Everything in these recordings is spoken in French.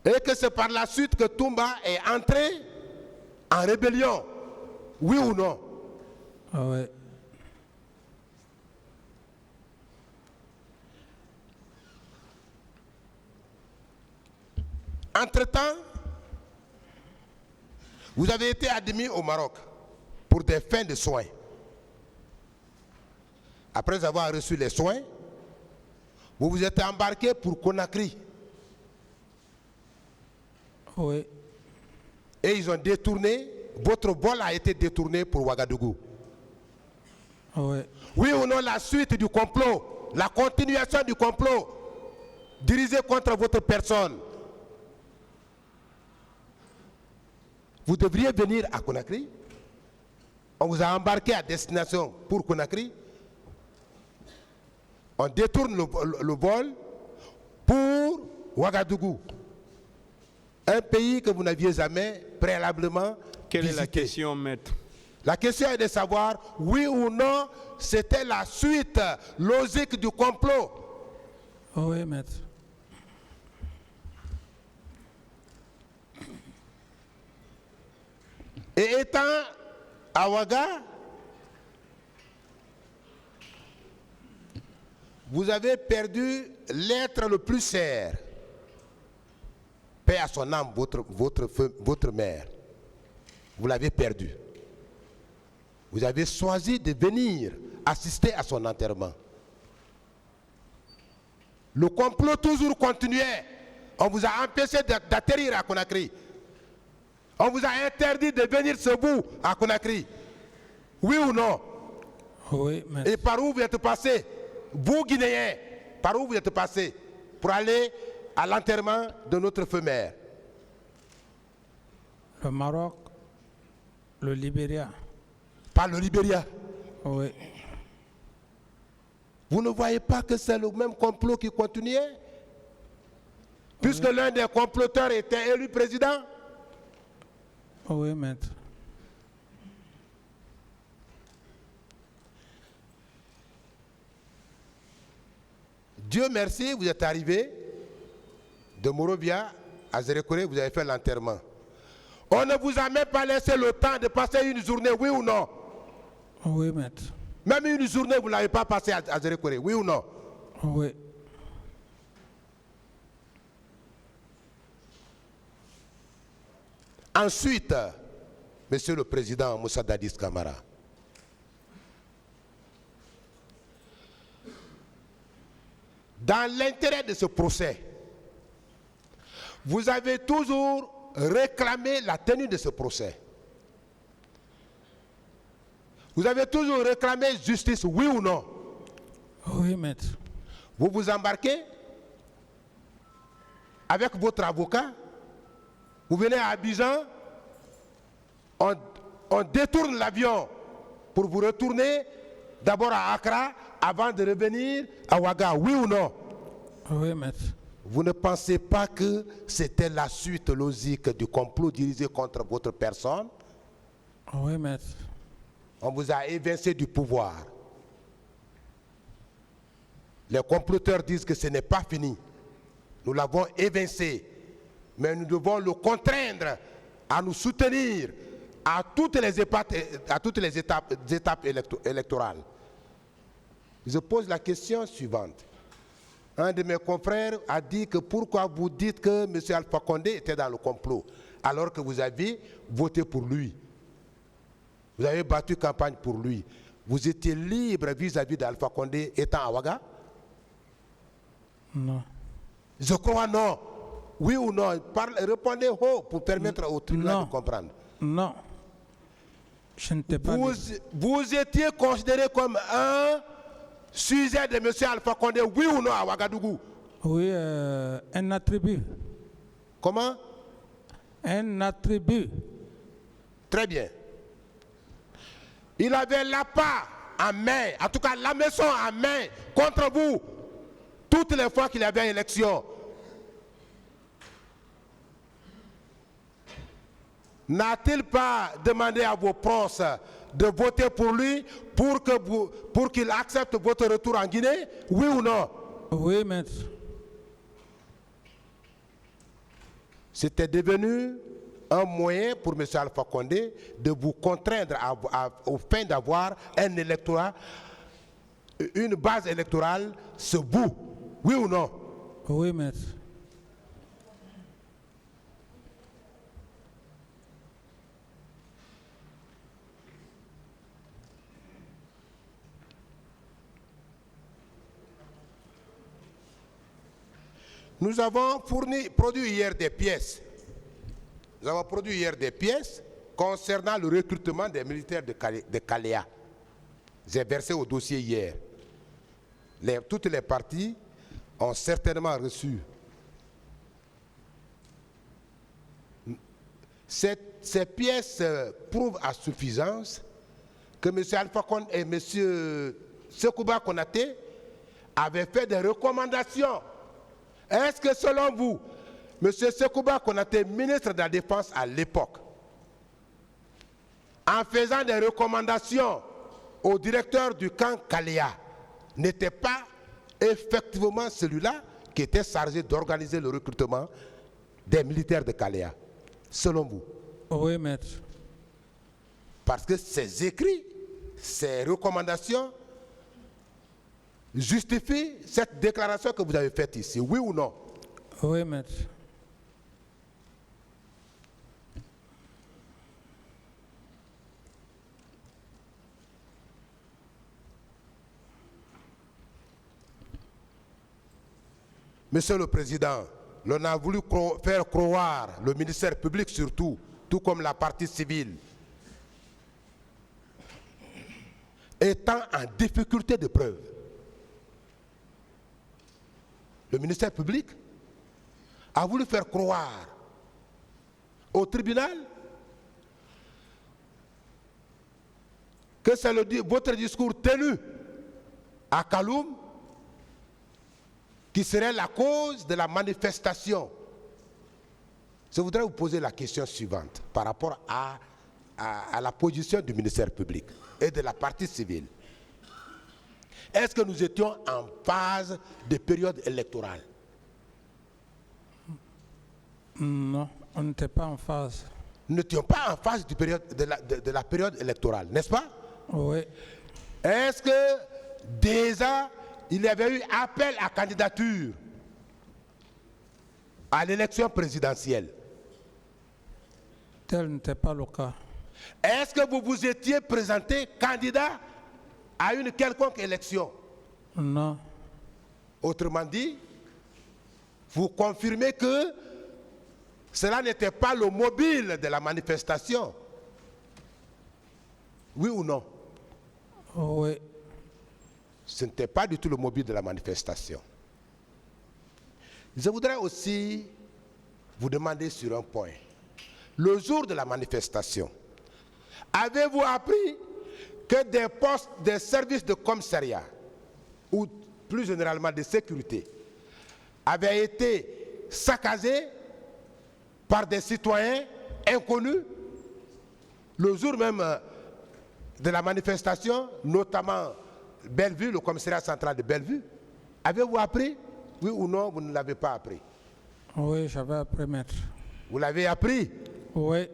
Et que c'est par la suite que Toumba est entré en rébellion. Oui ou non? Ah ouais. Entre-temps, vous avez été admis au Maroc pour des fins de soins. Après avoir reçu les soins, vous vous êtes embarqué pour Conakry. Oui. Et ils ont détourné, votre vol a été détourné pour Ouagadougou. Oui. Oui ou non, la suite du complot, la continuation du complot dirigé contre votre personne. Vous devriez venir à Conakry. On vous a embarqué à destination pour Conakry. On détourne le vol pour Ouagadougou. Un pays que vous n'aviez jamais préalablement Quelle visité. est la question, maître? La question est de savoir, oui ou non, c'était la suite logique du complot. Oui, maître. Et étant à Ouaga, vous avez perdu l'être le plus cher. Paix à son âme, votre mère. Vous l'avez perdu. Vous avez choisi de venir assister à son enterrement. Le complot toujours continuait. On vous a empêché d'atterrir à Conakry. On vous a interdit de venir se vous à Conakry. Oui ou non? Oui, maître. Et par où vous êtes passé? Vous, Guinéens, par où vous êtes passé pour aller à l'enterrement de notre feu mère? Le Maroc, le Libéria. Par le Libéria. Oui. Vous ne voyez pas que c'est le même complot qui continuait? Puisque l'un des comploteurs était élu président? Oui, maître. Dieu merci, vous êtes arrivé de Morovia à Zérékoré, vous avez fait l'enterrement. On ne vous a même pas laissé le temps de passer une journée, oui ou non? Oui, maître. Même une journée, vous ne l'avez pas passé à Zérékoré, oui ou non? Oui. Ensuite, Monsieur le Président Moussa Dadis Camara, dans l'intérêt de ce procès, vous avez toujours réclamé la tenue de ce procès. Vous avez toujours réclamé justice, oui ou non? Oui, maître. Vous vous embarquez avec votre avocat, vous venez à Abidjan, on détourne l'avion pour vous retourner d'abord à Accra avant de revenir à Ouaga, oui ou non? Oui, maître. Vous ne pensez pas que c'était la suite logique du complot dirigé contre votre personne? Oui, maître. On vous a évincé du pouvoir. Les comploteurs disent que ce n'est pas fini. Nous l'avons évincé. Mais nous devons le contraindre à nous soutenir à toutes les étapes électorales. Je pose la question suivante. Un de mes confrères a dit que pourquoi vous dites que M. Alpha Condé était dans le complot alors que vous avez voté pour lui. Vous avez battu campagne pour lui. Vous étiez libre vis-à-vis d'Alpha Condé étant à Ouaga? Non. Je crois non. Oui ou non? Répondez haut pour permettre au tribunal Non. de comprendre. Non. Je ne t'ai pas dit. Vous étiez considéré comme un sujet de M. Alpha Condé, oui ou non, à Ouagadougou? Oui, un attribut. Comment? Un attribut. Très bien. Il avait l'appât en main, en tout cas la maison en main, contre vous, toutes les fois qu'il y avait élection. N'a-t-il pas demandé à vos proches de voter pour lui pour qu'il accepte votre retour en Guinée? Oui ou non? Oui, maître. c'était devenu un moyen pour M. Alpha Condé de vous contraindre au fin d'avoir un électorat, une base électorale ce bout. Oui ou non? Oui, maître. Nous avons produit hier des pièces. Nous avons produit hier des pièces concernant le recrutement des militaires de Caléa. J'ai versé au dossier hier. Toutes les parties ont certainement reçu. Ces pièces prouvent à suffisance que M. Alpha Condé et M. Sekouba Konaté avaient fait des recommandations. Est-ce que selon vous, M. Sekouba Konaté, ministre de la Défense à l'époque, en faisant des recommandations au directeur du camp Caléa, n'était pas effectivement celui-là qui était chargé d'organiser le recrutement des militaires de Caléa, selon vous? Oui, maître. Parce que ces écrits, ces recommandations justifient cette déclaration que vous avez faite ici, oui ou non? Oui, maître. Monsieur le Président, l'on a voulu faire croire, le ministère public surtout, tout comme la partie civile, étant en difficulté de preuve. Le ministère public a voulu faire croire au tribunal que c'est votre discours tenu à Kaloum qui serait la cause de la manifestation. Je voudrais vous poser la question suivante par rapport à la position du ministère public et de la partie civile. Est-ce que nous étions en phase de période électorale? Non, on n'était pas en phase. Nous n'étions pas en phase de la période électorale, n'est-ce pas? Oui. Est-ce que déjà il y avait eu appel à candidature à l'élection présidentielle? Tel n'était pas le cas. Est-ce que vous vous étiez présenté candidat à une quelconque élection? Non. Autrement dit, vous confirmez que cela n'était pas le mobile de la manifestation. Oui ou non? Oui. Ce n'était pas du tout le mobile de la manifestation. Je voudrais aussi vous demander sur un point. Le jour de la manifestation, avez-vous appris que des postes des services de commissariat, ou plus généralement de sécurité, avaient été saccagés par des citoyens inconnus le jour même de la manifestation, notamment Bellevue, le commissariat central de Bellevue? Avez-vous appris? Oui ou non, vous ne l'avez pas appris? Oui, j'avais appris, maître. Vous l'avez appris? Oui.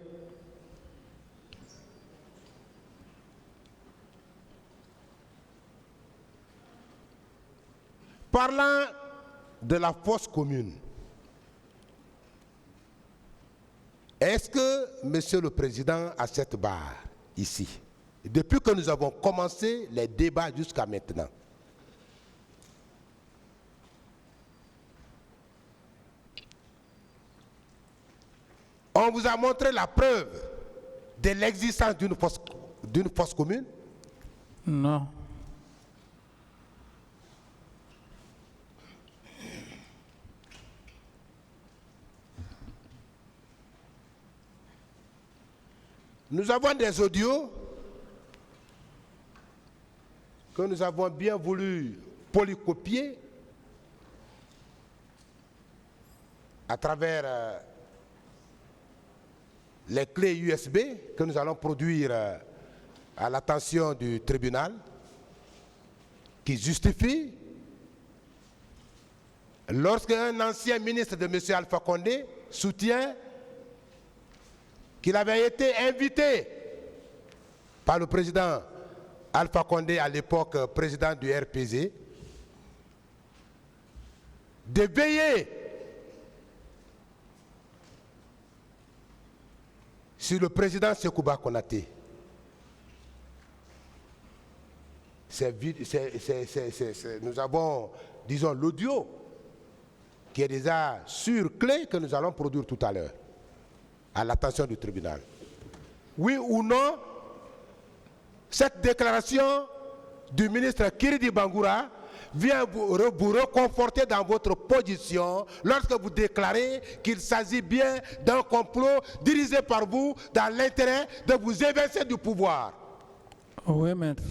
Parlant de la fosse commune, est-ce que, Monsieur le Président, à cette barre, ici, depuis que nous avons commencé les débats jusqu'à maintenant, on vous a montré la preuve de l'existence d'une fosse commune? Non. Nous avons des audios que nous avons bien voulu polycopier à travers les clés USB que nous allons produire à l'attention du tribunal, qui justifie lorsqu'un ancien ministre de M. Alpha Condé soutient qu'il avait été invité par le président Alpha Condé, à l'époque président du RPZ, de veiller sur le président Sekouba Konaté. Nous avons, disons, l'audio qui est déjà sur clé que nous allons produire tout à l'heure, à l'attention du tribunal. Oui ou non, cette déclaration du ministre Kiridi Bangoura vient vous reconforter dans votre position lorsque vous déclarez qu'il s'agit bien d'un complot dirigé par vous dans l'intérêt de vous évincer du pouvoir. Oui, maître.